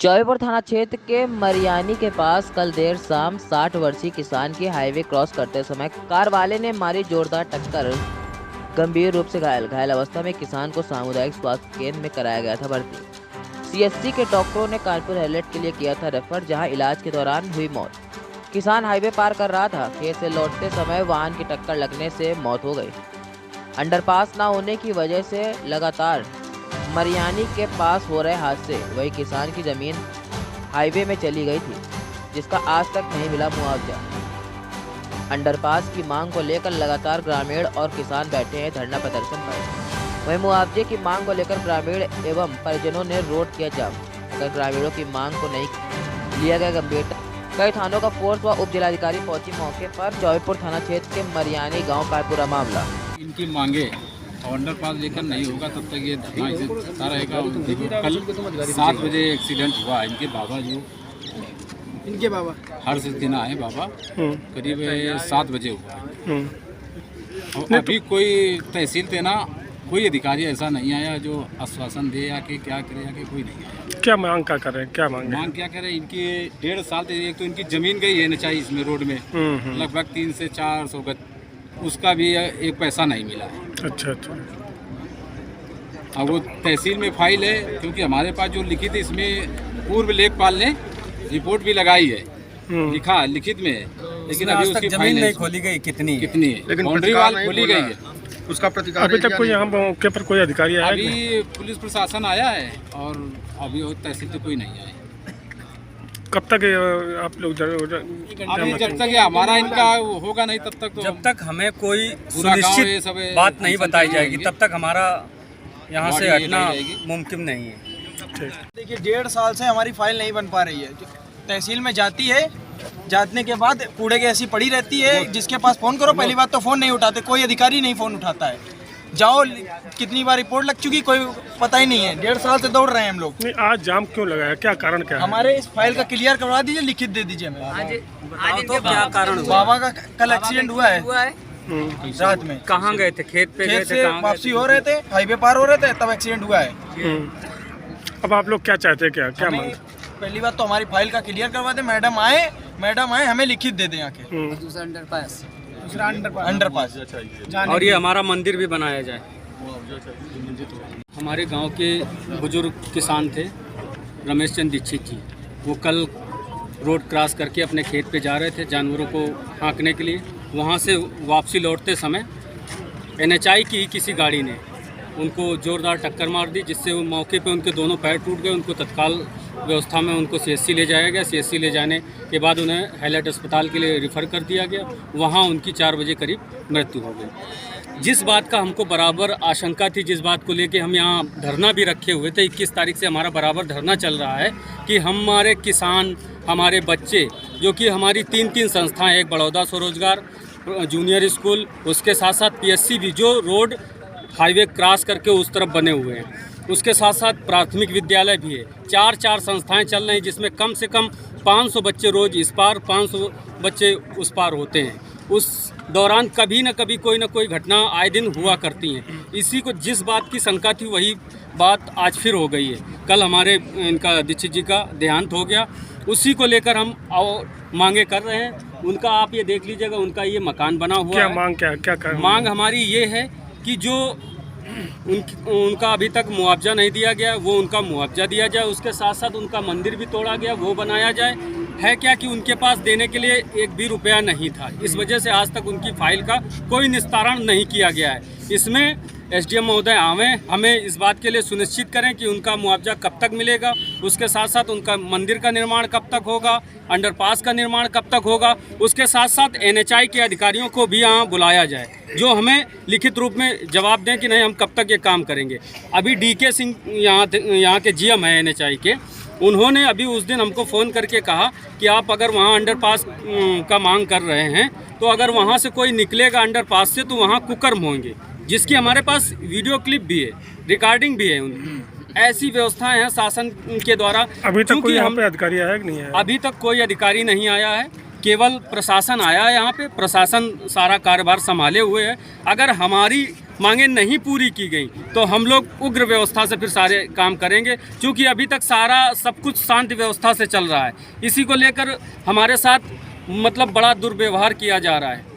जौहरीपुर थाना क्षेत्र के मरियानी के पास कल देर शाम 60 वर्षीय किसान की हाईवे क्रॉस करते समय कार वाले ने मारी जोरदार टक्कर। गंभीर रूप से घायल अवस्था में किसान को सामुदायिक स्वास्थ्य केंद्र में कराया गया था भर्ती। सीएचसी के डॉक्टरों ने कानपुर एयरलेट के लिए किया था रेफर, जहां इलाज के दौरान हुई मौत। किसान हाईवे पार कर रहा था, खेत से लौटते समय वाहन की टक्कर लगने से मौत हो गई। अंडरपास न होने की वजह से लगातार मरियानी के पास हो रहे हादसे, वही किसान की जमीन हाईवे में चली गई थी, जिसका आज तक नहीं मिला मुआवजा। अंडरपास की मांग को लेकर लगातार ग्रामीण और किसान बैठे हैं धरना प्रदर्शन पर। वहीं मुआवजे की मांग को लेकर ग्रामीण एवं परिजनों ने रोड किया जाम। अगर ग्रामीणों की मांग को नहीं लिया गया गंभीरता, कई थानों का फोर्स व उप जिलाधिकारी पहुंची मौके पर। जौहरीपुर थाना क्षेत्र के मरियानी गाँव का पूरा मामला। इनकी मांगे अंडरपास लेकर नहीं होगा तब तक ये धरना इसे चलता रहेगा। कल 7 बजे एक्सीडेंट हुआ। इनके बाबा हर दिन आए बाबा, करीब 7 बजे हुआ। और अभी कोई तहसील देना कोई अधिकारी ऐसा नहीं आया जो आश्वासन दे या कि क्या करे, या कि कोई नहीं आया। क्या मांग क्या कर रहे हैं, क्या मांग क्या करें? इनकी 1.5 साल से एक तो इनकी जमीन गई है चाहिए इसमें रोड में लगभग 300 से 400 गज, उसका भी एक पैसा नहीं मिला है। अच्छा। अब वो तहसील में फाइल है, क्योंकि हमारे पास जो लिखित इसमें पूर्व लेखपाल ने रिपोर्ट भी लगाई है, लिखा लिखित में है, लेकिन अभी उसकी जमीन नहीं खोली गई। कितनी है, लेकिन बाउंड्री वाल खोली गई है, उसका प्रतिकार अभी तक कोई यहाँ मौके पर कोई अधिकारी आया? अभी पुलिस प्रशासन आया है और अभी तहसील से कोई नहीं आया। कब तक आप लोग अभी जब तक हमारा इनका होगा नहीं तब तक तो जब तक हमें कोई सुनिश्चित बात नहीं बताई जाएगी तब तक हमारा यहाँ से हटना मुमकिन नहीं है। देखिए 1.5 साल से हमारी फाइल नहीं बन पा रही है। तहसील में जाती है, जाने के बाद कूड़े की ऐसी पड़ी रहती है। जिसके पास फ़ोन करो, पहली बात तो फ़ोन नहीं उठाते, कोई अधिकारी नहीं फ़ोन उठाता है। जाओ, कितनी बार रिपोर्ट लग चुकी, कोई पता ही नहीं है। 1.5 साल से दौड़ रहे हैं हम लोग। नहीं, आज जाम क्यों लगा है, क्या कारण क्या है? हमारे इस फाइल का क्लियर करवा दीजिए, लिखित दे दीजिए हमें। आज तो क्या कारण हुआ? बाबा का कल एक्सीडेंट हुआ है रात में। कहाँ गए थे? खेत पे गए थे? वापसी हो रहे थे, हाईवे पार हो रहे थे, तब एक्सीडेंट हुआ है। अब आप लोग क्या चाहते हैं, क्या मांग? पहली बात तो हमारी फाइल का क्लियर करवा दे। मैडम आए हमें लिखित दे दें आके। दूसरा अंडरपास और ये हमारा मंदिर भी बनाया जाए। हमारे गांव के बुजुर्ग किसान थे रमेश चंद्र दीक्षित जी, वो कल रोड क्रॉस करके अपने खेत पे जा रहे थे जानवरों को हाँकने के लिए। वहाँ से वापसी लौटते समय NHI की किसी गाड़ी ने उनको जोरदार टक्कर मार दी, जिससे वो मौके पे उनके दोनों पैर टूट गए। उनको तत्काल व्यवस्था में उनको CHC ले जाया गया। CHC ले जाने के बाद उन्हें हाईलाइट अस्पताल के लिए रिफ़र कर दिया गया। वहाँ उनकी 4 बजे करीब मृत्यु हो गई। जिस बात का हमको बराबर आशंका थी, जिस बात को लेके हम यहाँ धरना भी रखे हुए थे, 21 तारीख से हमारा बराबर धरना चल रहा है कि हमारे किसान, हमारे बच्चे, जो कि हमारी 3 संस्थाएँ, एक बड़ौदा स्वरोजगार जूनियर स्कूल, उसके साथ साथ PSC भी जो रोड हाईवे क्रॉस करके उस तरफ बने हुए हैं, उसके साथ साथ प्राथमिक विद्यालय भी है। 4 संस्थाएं चल रही हैं, जिसमें कम से कम 500 बच्चे रोज इस पार, 500 बच्चे उस पार होते हैं। उस दौरान कभी न कभी कोई न कोई घटना आए दिन हुआ करती हैं। इसी को जिस बात की शंका थी वही बात आज फिर हो गई है। कल हमारे इनका दीक्षित जी का देहांत हो गया, उसी को लेकर हम मांगे कर रहे हैं। उनका आप ये देख लीजिएगा, उनका ये मकान बना हुआ है। मांग क्या कर? मांग हमारी ये है कि जो उनका अभी तक मुआवजा नहीं दिया गया, वो उनका मुआवजा दिया जाए। उसके साथ साथ उनका मंदिर भी तोड़ा गया, वो बनाया जाए। है क्या कि उनके पास देने के लिए 1 भी रुपया नहीं था। इस वजह से आज तक उनकी फाइल का कोई निस्तारण नहीं किया गया है। इसमें SDM महोदय आवें, हमें इस बात के लिए सुनिश्चित करें कि उनका मुआवजा कब तक मिलेगा। उसके साथ साथ उनका मंदिर का निर्माण कब तक होगा, अंडरपास का निर्माण कब तक होगा। उसके साथ साथ NHI के अधिकारियों को भी यहाँ बुलाया जाए, जो हमें लिखित रूप में जवाब दें कि नहीं हम कब तक ये काम करेंगे। अभी DK सिंह यहाँ के GM हैं NHI के, उन्होंने अभी उस दिन हमको फ़ोन करके कहा कि आप अगर वहाँ अंडरपास का मांग कर रहे हैं तो अगर वहाँ से कोई निकलेगा अंडरपास से तो वहाँ कुकर्म होंगे, जिसकी हमारे पास वीडियो क्लिप भी है, रिकॉर्डिंग भी है उनकी। ऐसी व्यवस्थाएं हैं शासन के द्वारा। अभी तक कोई यहाँ पे अधिकारी आया कि नहीं आया? अभी तक कोई अधिकारी नहीं आया है, केवल प्रशासन आया है यहाँ पे। प्रशासन सारा कार्यभार संभाले हुए है। अगर हमारी मांगे नहीं पूरी की गई तो हम लोग उग्र व्यवस्था से फिर सारे काम करेंगे, क्योंकि अभी तक सारा सब कुछ शांत व्यवस्था से चल रहा है। इसी को लेकर हमारे साथ मतलब बड़ा दुर्व्यवहार किया जा रहा है।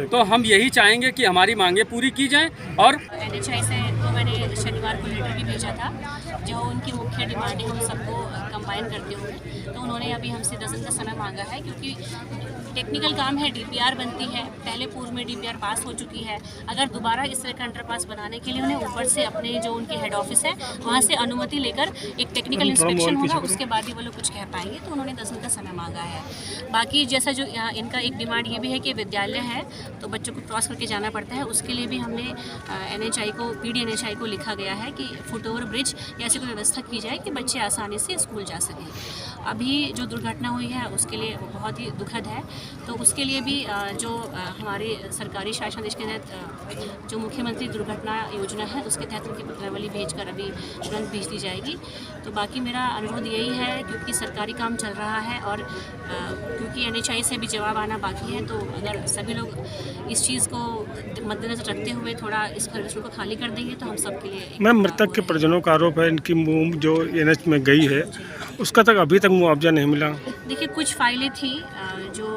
तो हम यही चाहेंगे कि हमारी मांगे पूरी की जाएं। और NHI से तो मैंने शनिवार को लेटर भी भेजा था, जो उनकी मुख्य डिमांड है उन सबको कंबाइन करते हुए। तो उन्होंने अभी हमसे 10 दिन का समय मांगा है, क्योंकि टेक्निकल काम है, DPR बनती है, पहले पूर्व में DPR पास हो चुकी है। अगर दोबारा इस तरह का अंडरपास बनाने के लिए उन्हें ऊपर से अपने जो उनके हेड ऑफिस है वहाँ से अनुमति लेकर एक टेक्निकल इंस्पेक्शन होगा, उसके बाद ही वो लोग कुछ कह पाएंगे। तो उन्होंने 10 दिन का समय मांगा है। बाकी जैसा जो इनका एक डिमांड ये भी है कि विद्यालय है तो बच्चों को क्रॉस करके जाना पड़ता है, उसके लिए भी हमने NHI को PD NHI को लिखा गया है कि फुटओवर ब्रिज या ऐसी कोई व्यवस्था की जाए कि बच्चे आसानी से स्कूल जा सकें। अभी जो दुर्घटना हुई है उसके लिए बहुत ही दुखद है, तो उसके लिए भी जो हमारे सरकारी शासनादेश के तहत जो मुख्यमंत्री दुर्घटना योजना है उसके तहत उनकी पत्रावली भेजकर अभी तुरंत भेज दी जाएगी। तो बाकी मेरा अनुरोध यही है, क्योंकि सरकारी काम चल रहा है और क्योंकि NHI से भी जवाब आना बाकी है, तो अगर सभी लोग इस चीज़ को मद्देनजर रखते हुए थोड़ा इस सर्विस को खाली कर देंगे तो हम सब के लिए। मैम, मृतक के परिजनों का आरोप है इनकी जो NH में गई है उसका तक अभी तक मुआवजा नहीं मिला। देखिए, कुछ फाइलें थी जो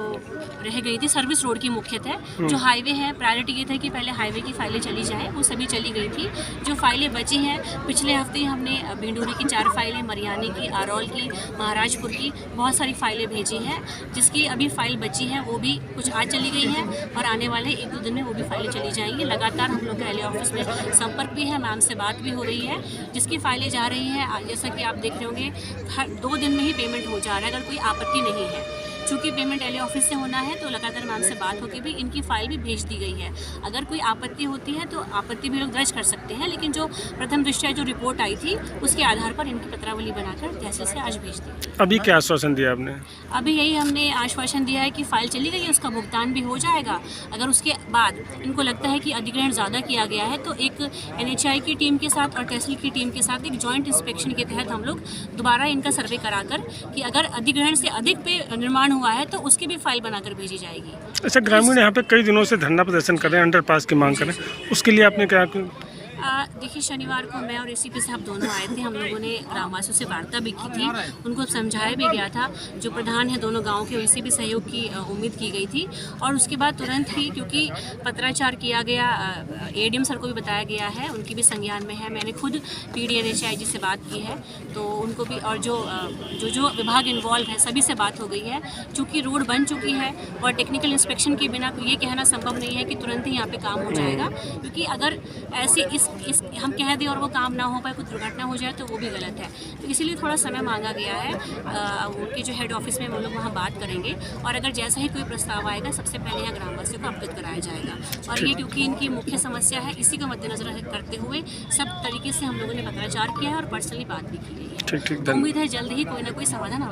रह गई थी, सर्विस रोड की मुख्यतः। जो हाईवे है, प्रायोरिटी ये था कि पहले हाईवे की फाइलें चली जाएं, वो सभी चली गई थी। जो फाइलें बची हैं, पिछले हफ्ते हमने भिंडूरी की 4 फाइलें, मरियानी की, आरौल की, महाराजपुर की बहुत सारी फाइलें भेजी हैं, जिसकी अभी फाइल बची हैं वो भी कुछ आज चली गई हैं और आने वाले 1-2 दिन में वो भी फाइलें चली जाएंगी। लगातार हम लोग का LA ऑफिस में संपर्क भी है, मैम से बात भी हो रही है। जिसकी फाइलें जा रही हैं, जैसा कि आप देख रहे होंगे, हर 2 दिन में ही पेमेंट हो जा रहा है, अगर कोई आपत्ति नहीं है। चूँकि पेमेंट LA ऑफिस से होना है तो लगातार मैम से बात होकर भी इनकी फाइल भी भेज दी गई है। अगर कोई आपत्ति होती है तो आपत्ति भी लोग दर्ज कर सकते हैं, लेकिन जो प्रथम दृष्टया जो रिपोर्ट आई थी उसके आधार पर इनकी पत्रावली बनाकर तहसील से आज भेज दी। अभी क्या आश्वासन दिया आपने? अभी यही हमने आश्वासन दिया है कि फाइल चली गई है, उसका भुगतान भी हो जाएगा। अगर उसके बाद इनको लगता है कि अधिग्रहण ज़्यादा किया गया है तो एक NHI की टीम के साथ और तहसील की टीम के साथ एक जॉइंट इंस्पेक्शन के तहत हम लोग दोबारा इनका सर्वे कराकर कि अगर अधिग्रहण से अधिक पे निर्माण हुआ है तो उसकी भी फाइल बनाकर भेजी जाएगी। अच्छा, ग्रामीण यहाँ पे कई दिनों से धरना प्रदर्शन कर रहे हैं, अंडरपास की मांग करें, उसके लिए आपने क्या? देखिए, शनिवार को मैं और ACP साहब दोनों आए थे। हम लोगों ने ग्रामवासियों से वार्ता भी की थी, उनको समझाया भी गया था। जो प्रधान है दोनों गांव के, उनसे भी सहयोग की उम्मीद की गई थी। और उसके बाद तुरंत ही, क्योंकि पत्राचार किया गया, ADM सर को भी बताया गया है, उनकी भी संज्ञान में है। मैंने खुद PD NHI जी से बात की है, तो उनको भी, और जो विभाग इन्वॉल्व है सभी से बात हो गई है। चूँकि रोड बन चुकी है और टेक्निकल इंस्पेक्शन के बिना ये कहना संभव नहीं है कि तुरंत ही यहाँ पे काम हो जाएगा, क्योंकि अगर ऐसी इस हम कह दें और वो काम ना हो पाए, कुछ दुर्घटना हो जाए तो वो भी गलत है। तो इसीलिए थोड़ा समय मांगा गया है। उनके जो हेड ऑफिस में वो लोग वहाँ बात करेंगे और अगर जैसा ही कोई प्रस्ताव आएगा सबसे पहले यहाँ ग्रामवासियों को अवगत कराया जाएगा। और ये क्योंकि इनकी मुख्य समस्या है, इसी का मद्देनजर करते हुए सब तरीके से हम लोगों ने पत्राचार किया है और पर्सनली बात भी की गई है। ठीक, उम्मीद है जल्द ही कोई ना कोई समाधान